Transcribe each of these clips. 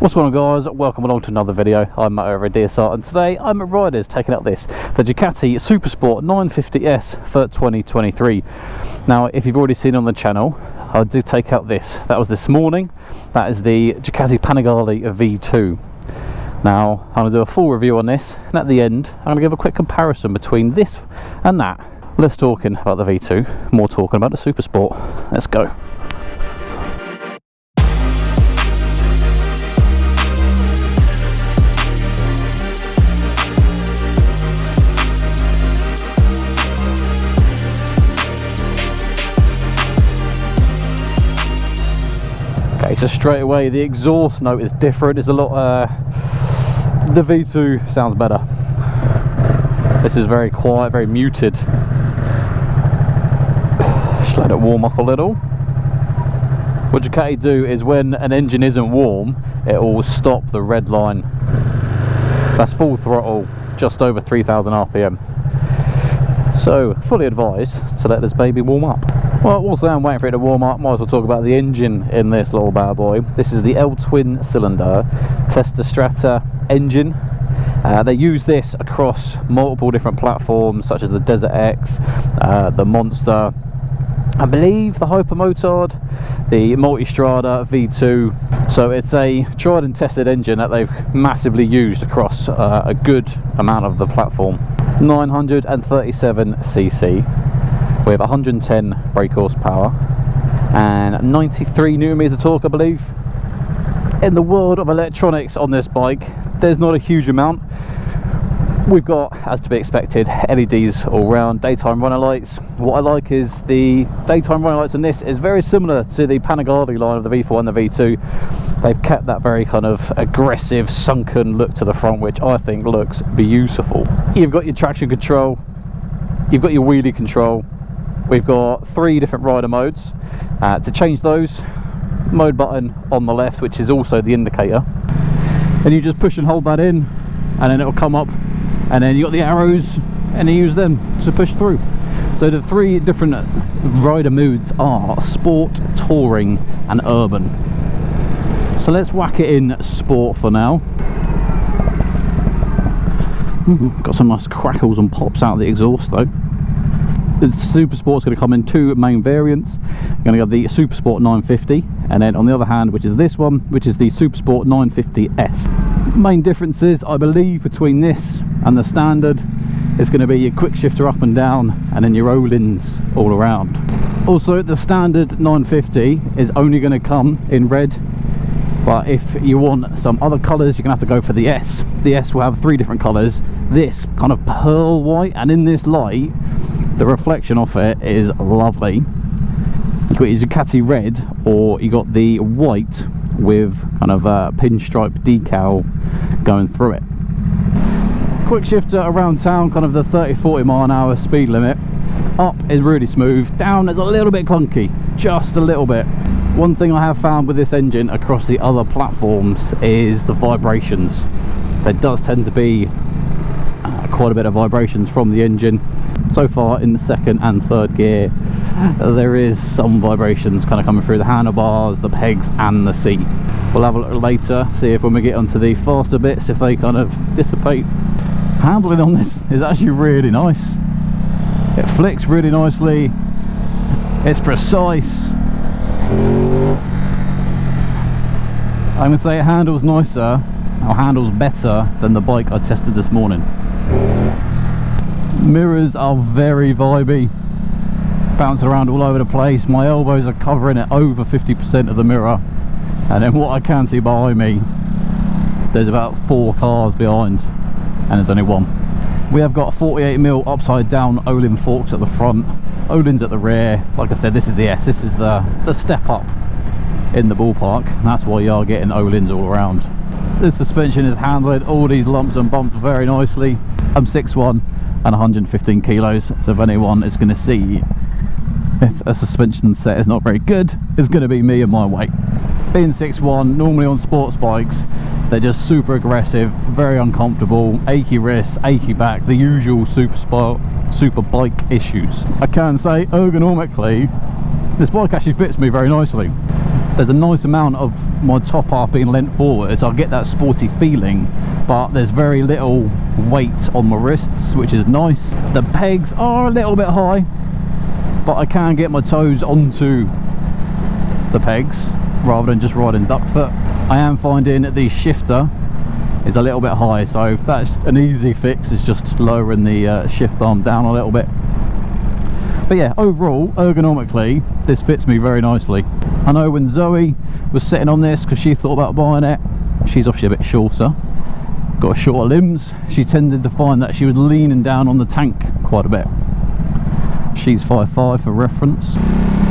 What's going on, guys? Welcome along to another video. I'm Matt over at DSR, and today I'm at Riders taking out the Ducati Supersport 950S for 2023. Now, if you've already seen on the channel, I did take out this. That was this morning. That is the Ducati Panigale V2. Now, I'm going to do a full review on this, and at the end, I'm going to give a quick comparison between this and that. Less talking about the V2, more talking about the Supersport. Let's go. So straight away the exhaust note is different. It's a lot the V2 sounds better. This is very quiet, very muted. Just let it warm up a little. What Ducati do is when an engine isn't warm, it will stop the red line. That's full throttle, just over 3000 RPM. So fully advised to let this baby warm up. Well, whilst I'm waiting for it to warm up, might as well talk about the engine in this little bad boy. This is the L twin cylinder Testa Strata engine. They use this across multiple different platforms such as the Desert X, the Monster, I believe the Hypermotard, the Multistrada V2. So it's a tried and tested engine that they've massively used across a good amount of the platform. 937cc with 110 brake horsepower and 93 Nm of torque, I believe. In the world of electronics on this bike, there's not a huge amount. We've got, as to be expected, LEDs all round, daytime runner lights. What I like is the daytime runner lights on this is very similar to the Panigale line of the V4 and the V2. They've kept that very kind of aggressive, sunken look to the front, which I think looks beautiful. You've got your traction control, you've got your wheelie control. We've got 3 different rider modes. To change those, mode button on the left, which is also the indicator. And you just push and hold that in, and then it'll come up. And then you got the arrows, and you use them to push through. So the 3 different rider moods are sport, touring, and urban. So let's whack it in sport for now. Ooh, got some nice crackles and pops out of the exhaust though. The Supersport's going to come in 2 main variants. You're going to have the Supersport 950, and then on the other hand, which is this one, which is the Supersport 950S. Main differences, I believe, between this and the standard is going to be your quick shifter up and down, and then your O-lins all around. Also, the standard 950 is only going to come in red, but if you want some other colours, you're going to have to go for the S. The S will have 3 different colours. This kind of pearl white, and in this light, the reflection off it is lovely. You've got your Ducati red, or you got the white with kind of a pinstripe decal going through it. Quick shifter around town, kind of the 30-40 mile an hour speed limit. Up is really smooth, down is a little bit clunky, just a little bit. One thing I have found with this engine across the other platforms is the vibrations. There does tend to be quite a bit of vibrations from the engine. So far in the 2nd and 3rd gear, there is some vibrations kind of coming through the handlebars, the pegs and the seat. We'll have a look later, see if when we get onto the faster bits, if they kind of dissipate. Handling on this is actually really nice. It flicks really nicely, it's precise. I'm going to say it handles nicer, or handles better than the bike I tested this morning. Mirrors are very vibey, bouncing around all over the place. My elbows are covering it over 50% of the mirror, and then what I can see behind me, there's about 4 cars behind, and there's only one. We have got 48mm upside down O-lin forks at the front, O-lins at the rear. Like I said, this is the S, this is the step up in the ballpark, and that's why you are getting O-lins all around. This suspension is handling all these lumps and bumps very nicely. I'm 6'1" and 115 kilos, so if anyone is going to see if a suspension set is not very good, it's going to be me and my weight. Being 6'1", normally on sports bikes, they're just super aggressive, very uncomfortable, achy wrists, achy back, the usual super bike issues. I can say ergonomically This bike actually fits me very nicely. There's a nice amount of my top half being leant forward, so I get that sporty feeling, but there's very little weight on my wrists, which is nice. The pegs are a little bit high, but I can get my toes onto the pegs rather than just riding duck foot. I am finding the shifter is a little bit high, so that's an easy fix, is just lowering the shift arm down a little bit. But yeah, overall, ergonomically, this fits me very nicely. I know when Zoe was sitting on this, because she thought about buying it, she's obviously a bit shorter, got shorter limbs, she tended to find that she was leaning down on the tank quite a bit. She's 5'5" for reference.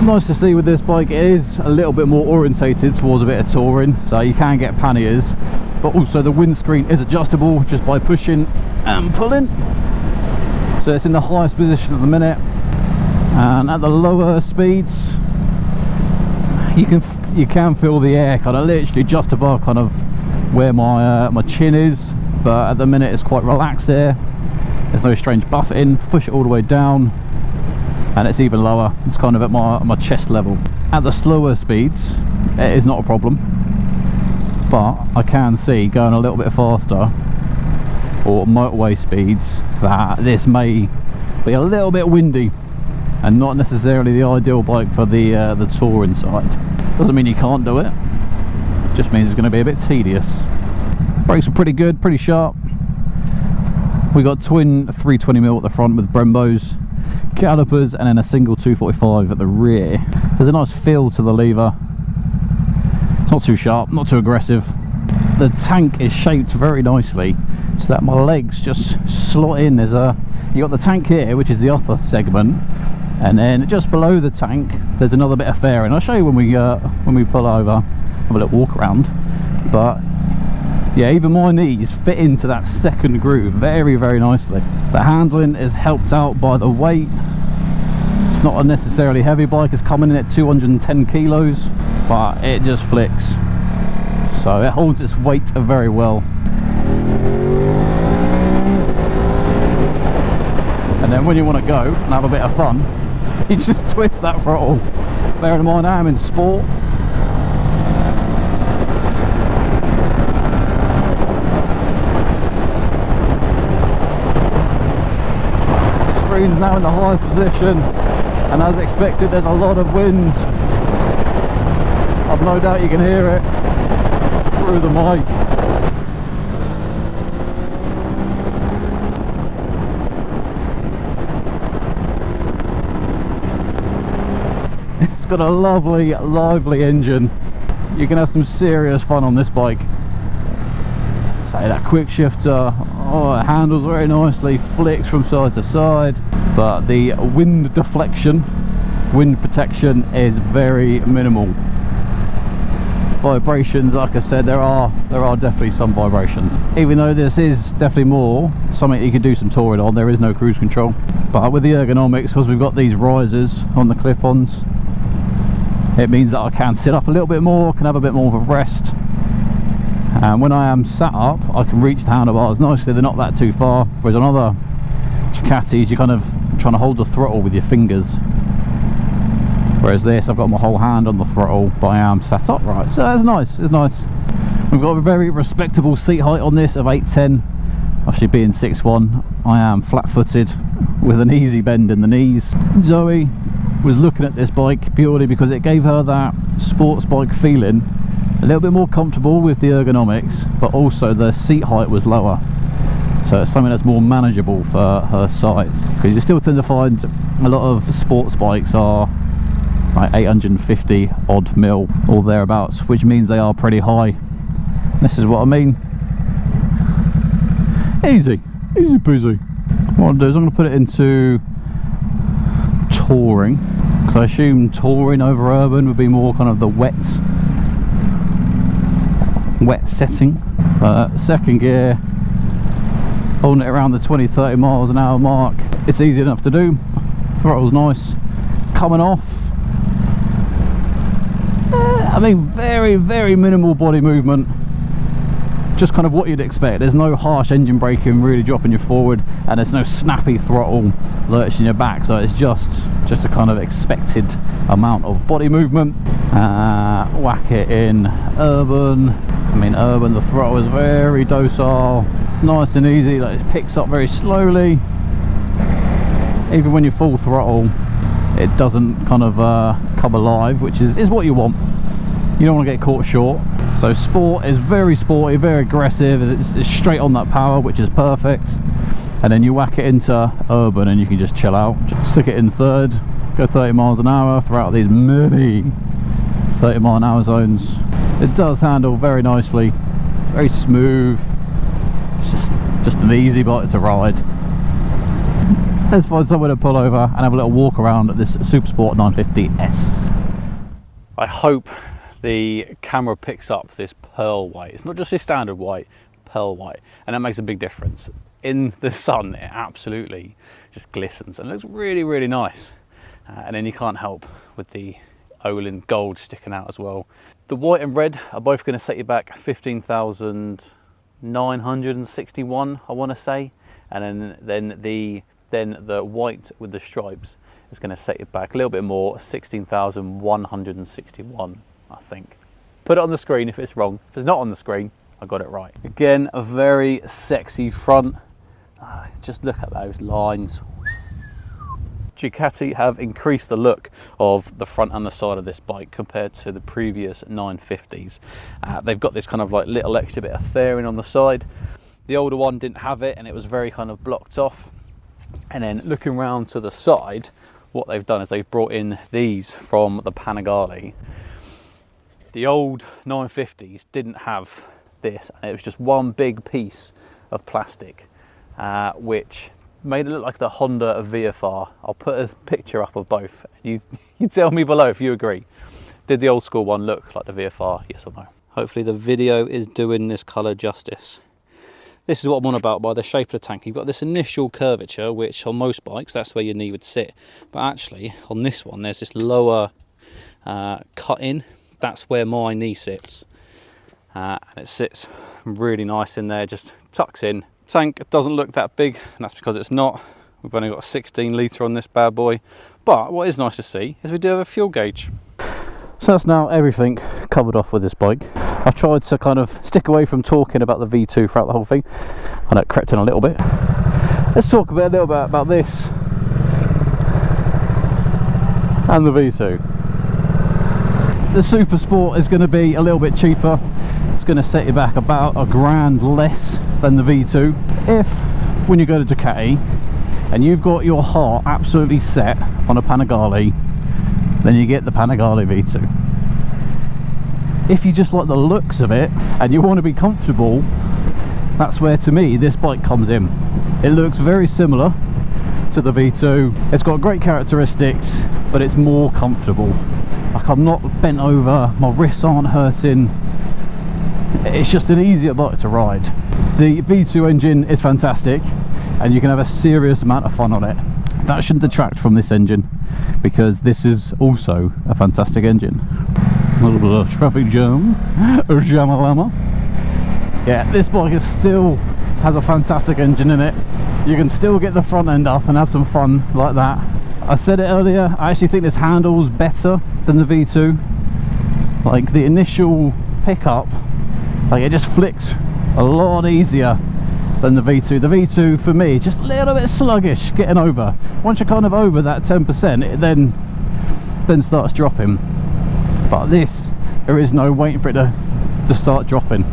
Nice to see with this bike, it is a little bit more orientated towards a bit of touring, so you can get panniers, but also the windscreen is adjustable just by pushing and pulling. So it's in the highest position at the minute, and at the lower speeds you can feel the air kind of literally just above kind of where my chin is, but at the minute it's quite relaxed there. There's no strange buffeting. Push it all the way down and it's even lower, it's kind of at my chest level. At the slower speeds it is not a problem, but I can see going a little bit faster or motorway speeds that this may be a little bit windy and not necessarily the ideal bike for the touring side. Doesn't mean you can't do it, just means it's going to be a bit tedious. Brakes are pretty good, pretty sharp. We got twin 320mm at the front with Brembos, calipers, and then a single 245 at the rear. There's a nice feel to the lever. It's not too sharp, not too aggressive. The tank is shaped very nicely so that my legs just slot in. You got the tank here, which is the upper segment, and then just below the tank there's another bit of fairing. I'll show you when we pull over, have a little walk around. But yeah, even my knees fit into that second groove very, very nicely. The handling is helped out by the weight. It's not a necessarily heavy bike, it's coming in at 210 kilos, but it just flicks, so it holds its weight very well. And then when you want to go and have a bit of fun, you just twist that throttle. Bearing in mind I am in sport, screen's now in the highest position, and as expected there's a lot of wind. I've no doubt you can hear it through the mic. It's got a lovely, lively engine. You can have some serious fun on this bike. Say that quick shifter, oh, it handles very nicely, flicks from side to side, but the wind deflection, wind protection is very minimal. Vibrations, like I said, there are definitely some vibrations, even though this is definitely more something you can do some touring on. There is no cruise control, but with the ergonomics, because we've got these risers on the clip-ons, it means that I can sit up a little bit more, can have a bit more of a rest, and when I am sat up I can reach the handlebars nicely. They're not that too far, whereas on other Ducatis you're kind of trying to hold the throttle with your fingers, whereas this, I've got my whole hand on the throttle, but I am sat upright, so that's nice. It's nice. We've got a very respectable seat height on this of 8'10". Actually, being 6'1", I am flat-footed with an easy bend in the knees. Zoe was looking at this bike purely because it gave her that sports bike feeling, a little bit more comfortable with the ergonomics, but also the seat height was lower, so it's something that's more manageable for her size, because you still tend to find a lot of sports bikes are like 850 odd mil or thereabouts, which means they are pretty high. This is what I mean. Easy peasy. What I'll do is I'm going to put it into touring, because I assume touring over urban would be more kind of the wet setting. Second gear, holding it around the 20-30 miles an hour mark, it's easy enough to do. Throttle's nice. Coming off, I mean, very, very minimal body movement. just kind of what you'd expect. There's no harsh engine braking really dropping you forward, and there's no snappy throttle lurching your back, so it's just a kind of expected amount of body movement. Whack it in urban. I mean, urban, the throttle is very docile, nice and easy, like it picks up very slowly. Even when you full throttle, it doesn't kind of come alive, which is what you want. You don't want to get caught short. So sport is very sporty, very aggressive. It's straight on that power, which is perfect. And then you whack it into urban and you can just chill out. Just stick it in third, go 30 miles an hour throughout these many 30 mile an hour zones. It does handle very nicely, very smooth. It's just an easy bike to ride. Let's find somewhere to pull over and have a little walk around at this Supersport 950S. I hope the camera picks up this pearl white. It's not just this standard white, pearl white, and that makes a big difference. In the sun, it absolutely just glistens and looks really, really nice. And then you can't help with the Olin gold sticking out as well. The white and red are both going to set you back 15,961, I want to say, and then the white with the stripes is going to set you back a little bit more, 16,161, I think. Put it on the screen if it's wrong. If it's not on the screen, I got it right. Again, a very sexy front. Just look at those lines. Ducati have increased the look of the front and the side of this bike compared to the previous 950s. They've got this kind of like little extra bit of fairing on the side. The older one didn't have it and it was very kind of blocked off. And then looking round to the side, what they've done is they've brought in these from the Panigale. The old 950s didn't have this, and it was just one big piece of plastic, which made it look like the Honda VFR. I'll put a picture up of both. You tell me below if you agree. Did the old school one look like the VFR, yes or no? Hopefully the video is doing this colour justice. This is what I'm on about by the shape of the tank. You've got this initial curvature, which on most bikes, that's where your knee would sit. But actually, on this one, there's this lower cut in. That's where my knee sits. And it sits really nice in there, just tucks in. Tank doesn't look that big, and that's because it's not. We've only got a 16 litre on this bad boy. But what is nice to see is we do have a fuel gauge. So that's now everything covered off with this bike. I've tried to kind of stick away from talking about the V2 throughout the whole thing. I know it crept in a little bit. Let's talk a little bit about this and the V2. The Supersport is going to be a little bit cheaper. It's going to set you back about £1,000 less than the V2. If, when you go to Ducati and you've got your heart absolutely set on a Panigale, then you get the Panigale V2. If you just like the looks of it and you want to be comfortable, that's where, to me, this bike comes in. It looks very similar to the V2. It's got great characteristics, but it's more comfortable. Like, I'm not bent over, my wrists aren't hurting. It's just an easier bike to ride. The V2 engine is fantastic and you can have a serious amount of fun on it. That shouldn't detract from this engine, because this is also a fantastic engine. A little bit of traffic jam, Jamalama. Yeah, this bike still has a fantastic engine in it. You can still get the front end up and have some fun like that. I said it earlier, I actually think this handles better than the V2. Like, the initial pickup, like, it just flicks a lot easier than the V2. The V2 for me, just a little bit sluggish getting over. Once you're kind of over that 10%, it then starts dropping. But this, there is no waiting for it to start dropping.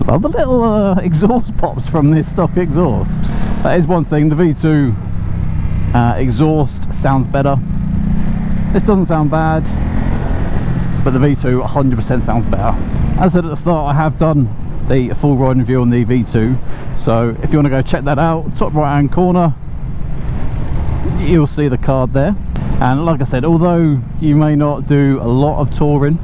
Love the little exhaust pops from this stock exhaust. That is one thing. The V2 exhaust sounds better. This doesn't sound bad, but the V2 100% sounds better. As I said at the start, I have done the full riding review on the V2, so if you want to go check that out, top right hand corner, you'll see the card there. And like I said, although you may not do a lot of touring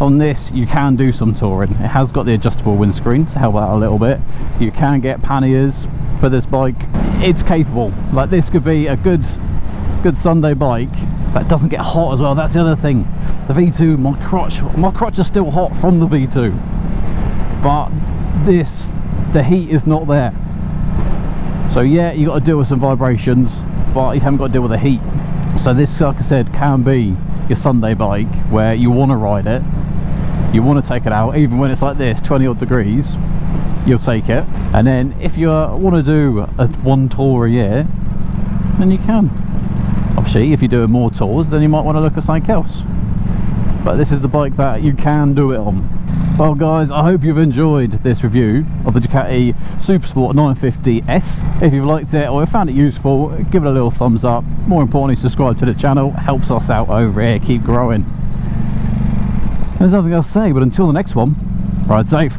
on this, you can do some touring. It has got the adjustable windscreen to help out a little bit. You can get panniers for this bike. It's capable. Like, this could be a good Sunday bike that doesn't get hot as well. That's the other thing. The V2, my crotch is still hot from the V2, but the heat is not there. So yeah, you got to deal with some vibrations, but you haven't got to deal with the heat. So this, like I said, can be your Sunday bike where you want to ride it, you want to take it out, even when it's like this, 20 odd degrees, you'll take it. And then if you want to do one tour a year, then you can. Obviously, if you're doing more tours, then you might want to look at something else. But this is the bike that you can do it on. Well guys, I hope you've enjoyed this review of the Ducati Supersport 950S. If you've liked it or found it useful, give it a little thumbs up. More importantly, subscribe to the channel, helps us out over here, keep growing. There's nothing else to say, but until the next one, ride safe.